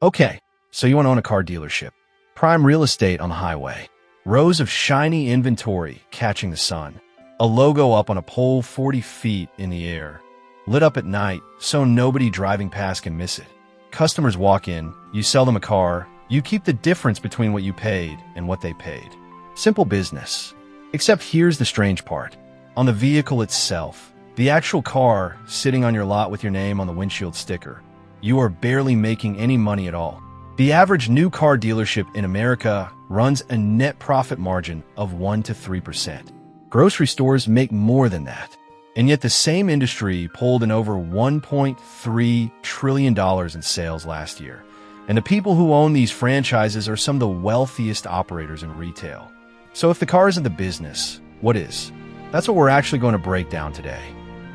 Okay, so you want to own a car dealership. Prime real estate on the highway. Rows of shiny inventory catching the sun. A logo up on a pole 40 feet in the air. Lit up at night so nobody driving past can miss it. Customers walk in, you sell them a car, you keep the difference between what you paid and what they paid. Simple business. Except here's the strange part. On the vehicle itself, the actual car sitting on your lot with your name on the windshield sticker, you are barely making any money at all. The average new car dealership in America runs a net profit margin of 1 to 3%. Grocery stores make more than that. And yet the same industry pulled in over $1.3 trillion in sales last year. And the people who own these franchises are some of the wealthiest operators in retail. So if the car isn't the business, what is? That's what we're actually going to break down today.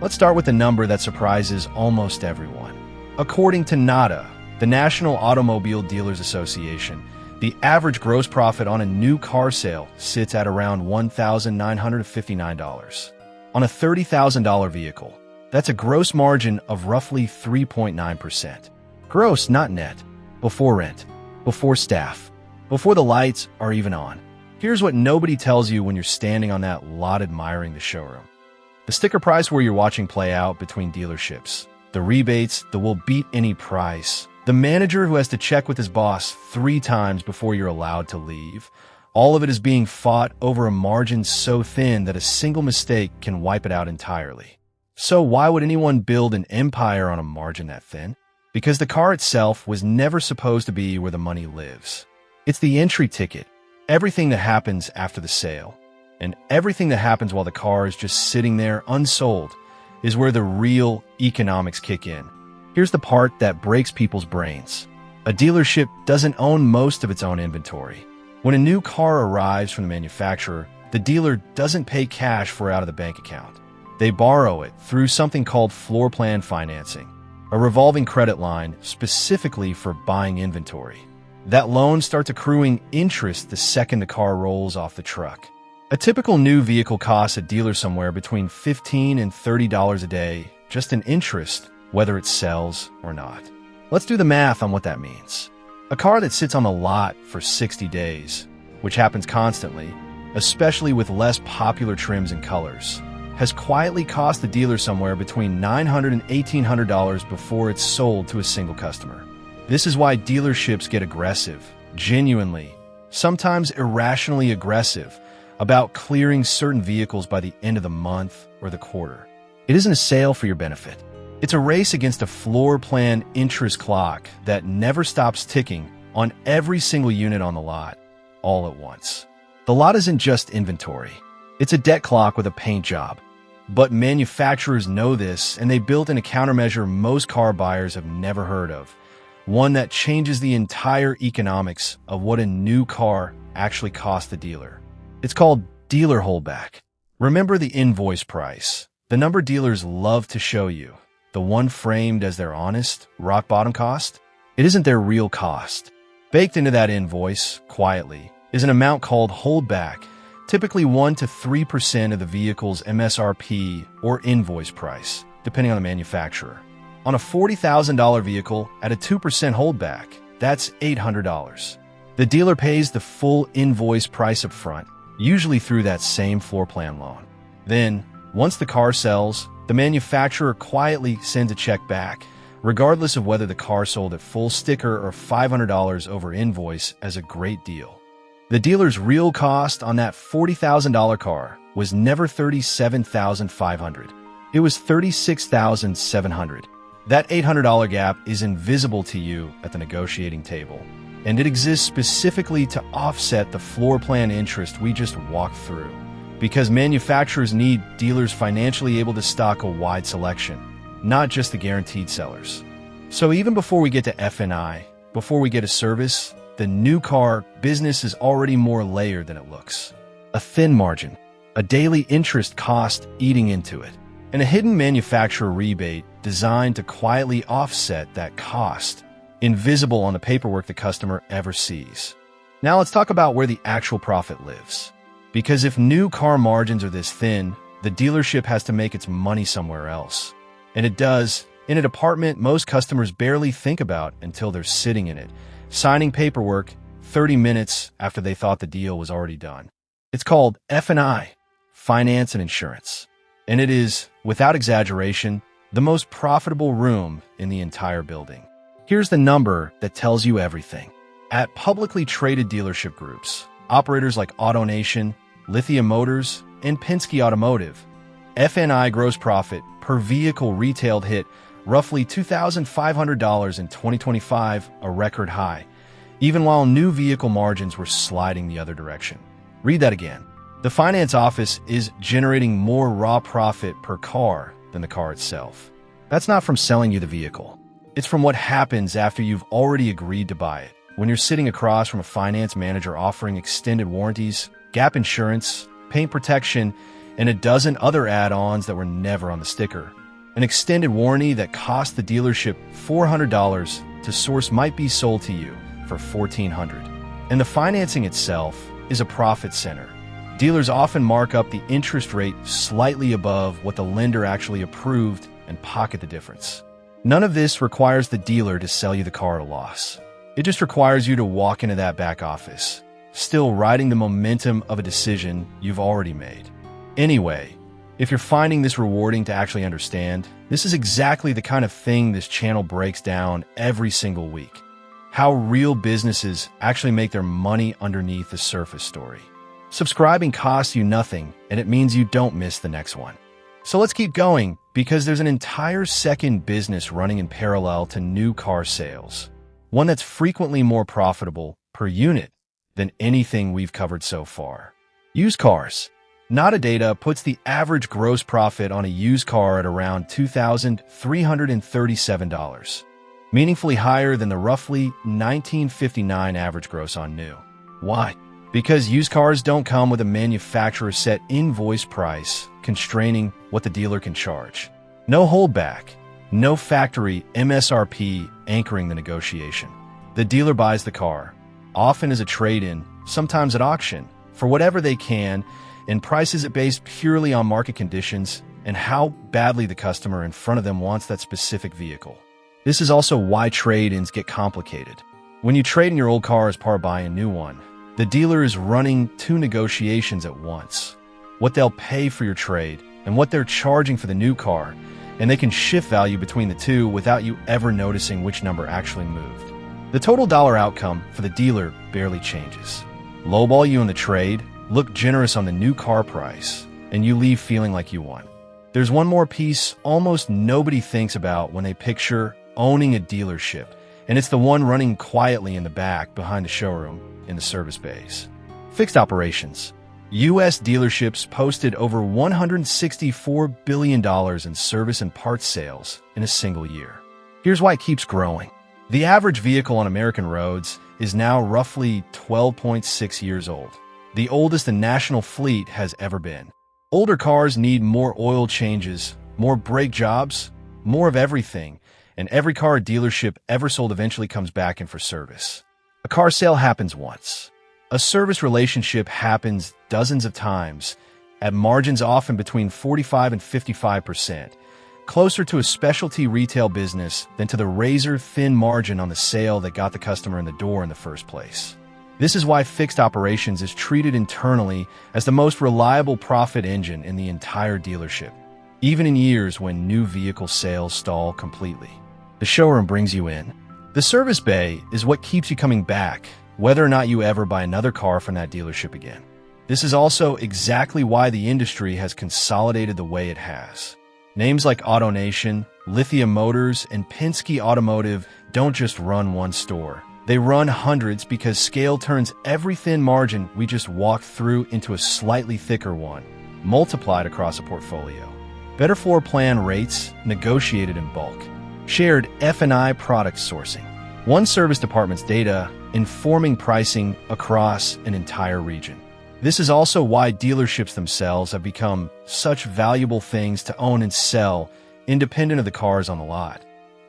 Let's start with a number that surprises almost everyone. According to NADA, the National Automobile Dealers Association, the average gross profit on a new car sale sits at around $1,959. On a $30,000 vehicle, that's a gross margin of roughly 3.9%. Gross, not net. Before rent, before staff, before the lights are even on. Here's what nobody tells you when you're standing on that lot admiring the showroom. The sticker price where you're watching play out between dealerships. The rebates that will beat any price. The manager who has to check with his boss 3 times before you're allowed to leave. All of it is being fought over a margin so thin that a single mistake can wipe it out entirely. So why would anyone build an empire on a margin that thin? Because the car itself was never supposed to be where the money lives. It's the entry ticket, everything that happens after the sale, and everything that happens while the car is just sitting there unsold is where the real economics kick in. Here's the part that breaks people's brains. A dealership doesn't own most of its own inventory. When a new car arrives from the manufacturer, the dealer doesn't pay cash for it out of the bank account. They borrow it through something called floor plan financing, a revolving credit line specifically for buying inventory. That loan starts accruing interest the second the car rolls off the truck. A typical new vehicle costs a dealer somewhere between $15 and $30 a day, just in interest, whether it sells or not. Let's do the math on what that means. A car that sits on the lot for 60 days, which happens constantly, especially with less popular trims and colors, has quietly cost the dealer somewhere between $900 and $1,800 before it's sold to a single customer. This is why dealerships get aggressive, genuinely, sometimes irrationally aggressive, about clearing certain vehicles by the end of the month or the quarter. It isn't a sale for your benefit. It's a race against a floor plan interest clock that never stops ticking on every single unit on the lot, all at once. The lot isn't just inventory. It's a debt clock with a paint job. But manufacturers know this, and they built in a countermeasure most car buyers have never heard of. One that changes the entire economics of what a new car actually costs the dealer. It's called dealer holdback. Remember the invoice price, the number dealers love to show you, the one framed as their honest, rock-bottom cost? It isn't their real cost. Baked into that invoice, quietly, is an amount called holdback, typically 1 to 3% of the vehicle's MSRP or invoice price, depending on the manufacturer. On a $40,000 vehicle at a 2% holdback, that's $800. The dealer pays the full invoice price up front, usually through that same floor plan loan. Then, once the car sells, the manufacturer quietly sends a check back, regardless of whether the car sold at full sticker or $500 over invoice, as a great deal. The dealer's real cost on that $40,000 car was never $37,500. It was $36,700. That $800 gap is invisible to you at the negotiating table, and it exists specifically to offset the floor plan interest we just walked through, because manufacturers need dealers financially able to stock a wide selection, not just the guaranteed sellers. So even before we get to F&I, before we get a service, the new car business is already more layered than it looks. A thin margin, a daily interest cost eating into it, and a hidden manufacturer rebate designed to quietly offset that cost, invisible on the paperwork the customer ever sees. Now let's talk about where the actual profit lives. Because if new car margins are this thin, the dealership has to make its money somewhere else. And it does, in a department most customers barely think about until they're sitting in it, signing paperwork 30 minutes after they thought the deal was already done. It's called F&I, Finance and Insurance, and it is, without exaggeration, the most profitable room in the entire building. Here's the number that tells you everything. At publicly traded dealership groups, operators like AutoNation, Lithia Motors, and Penske Automotive, F&I gross profit per vehicle retailed hit roughly $2,500 in 2025, a record high, even while new vehicle margins were sliding the other direction. Read that again. The finance office is generating more raw profit per car than the car itself. That's not from selling you the vehicle. It's from what happens after you've already agreed to buy it. When you're sitting across from a finance manager offering extended warranties, gap insurance, paint protection, and a dozen other add-ons that were never on the sticker. An extended warranty that cost the dealership $400 to source might be sold to you for $1,400. And the financing itself is a profit center. Dealers often mark up the interest rate slightly above what the lender actually approved and pocket the difference. None of this requires the dealer to sell you the car at a loss. It just requires you to walk into that back office, still riding the momentum of a decision you've already made. Anyway, if you're finding this rewarding to actually understand, this is exactly the kind of thing this channel breaks down every single week. How real businesses actually make their money underneath the surface story. Subscribing costs you nothing, and it means you don't miss the next one. So let's keep going, because there's an entire second business running in parallel to new car sales. One that's frequently more profitable per unit than anything we've covered so far. Used cars. Nada Data puts the average gross profit on a used car at around $2,337, meaningfully higher than the roughly $1,959 average gross on new. Why? Because used cars don't come with a manufacturer-set invoice price constraining what the dealer can charge. No holdback, no factory MSRP anchoring the negotiation. The dealer buys the car, often as a trade-in, sometimes at auction, for whatever they can, and prices it based purely on market conditions and how badly the customer in front of them wants that specific vehicle. This is also why trade-ins get complicated. When you trade in your old car as part of buying a new one, the dealer is running two negotiations at once. What they'll pay for your trade and what they're charging for the new car, and they can shift value between the two without you ever noticing which number actually moved. The total dollar outcome for the dealer barely changes. Lowball you in the trade, look generous on the new car price, and you leave feeling like you won. There's one more piece almost nobody thinks about when they picture owning a dealership, and it's the one running quietly in the back behind the showroom in the service bays. Fixed operations. U.S. dealerships posted over $164 billion in service and parts sales in a single year. Here's why it keeps growing. The average vehicle on American roads is now roughly 12.6 years old, the oldest the national fleet has ever been. Older cars need more oil changes, more brake jobs, more of everything, and every car a dealership ever sold eventually comes back in for service. A car sale happens once. A service relationship happens dozens of times, at margins often between 45 and 55%, closer to a specialty retail business than to the razor-thin margin on the sale that got the customer in the door in the first place. This is why fixed operations is treated internally as the most reliable profit engine in the entire dealership, even in years when new vehicle sales stall completely. The showroom brings you in. The service bay is what keeps you coming back, whether or not you ever buy another car from that dealership again. This is also exactly why the industry has consolidated the way it has. Names like AutoNation, Lithia Motors, and Penske Automotive don't just run one store. They run hundreds because scale turns every thin margin we just walked through into a slightly thicker one, multiplied across a portfolio. Better floor plan rates, negotiated in bulk. Shared F&I product sourcing. One service department's data informing pricing across an entire region. This is also why dealerships themselves have become such valuable things to own and sell, independent of the cars on the lot.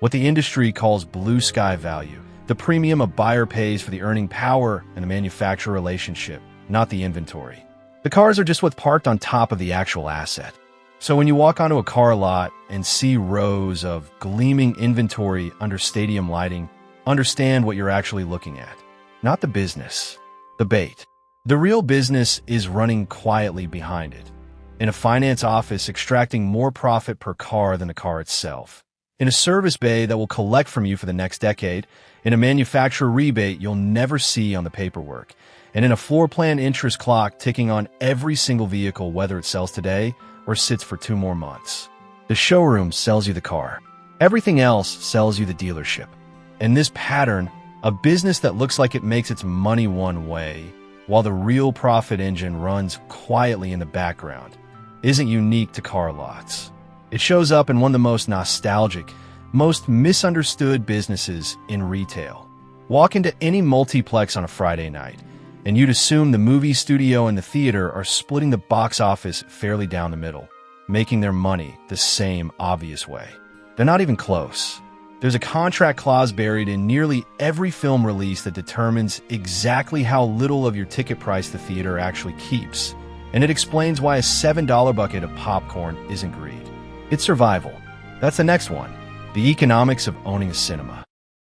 What the industry calls blue sky value, the premium a buyer pays for the earning power in a manufacturer relationship, not the inventory. The cars are just what's parked on top of the actual asset. So when you walk onto a car lot and see rows of gleaming inventory under stadium lighting, understand what you're actually looking at. Not the business, the bait. The real business is running quietly behind it. In a finance office extracting more profit per car than the car itself. In a service bay that will collect from you for the next decade. In a manufacturer rebate you'll never see on the paperwork. And in a floor plan interest clock ticking on every single vehicle, whether it sells today or sits for 2 more months. The showroom sells you the car. Everything else sells you the dealership. And this pattern, a business that looks like it makes its money one way, while the real profit engine runs quietly in the background, isn't unique to car lots. It shows up in one of the most nostalgic, most misunderstood businesses in retail. Walk into any multiplex on a Friday night, and you'd assume the movie studio and the theater are splitting the box office fairly down the middle, making their money the same obvious way. They're not even close. There's a contract clause buried in nearly every film release that determines exactly how little of your ticket price the theater actually keeps. And it explains why a $7 bucket of popcorn isn't greed. It's survival. That's the next one. The economics of owning a cinema.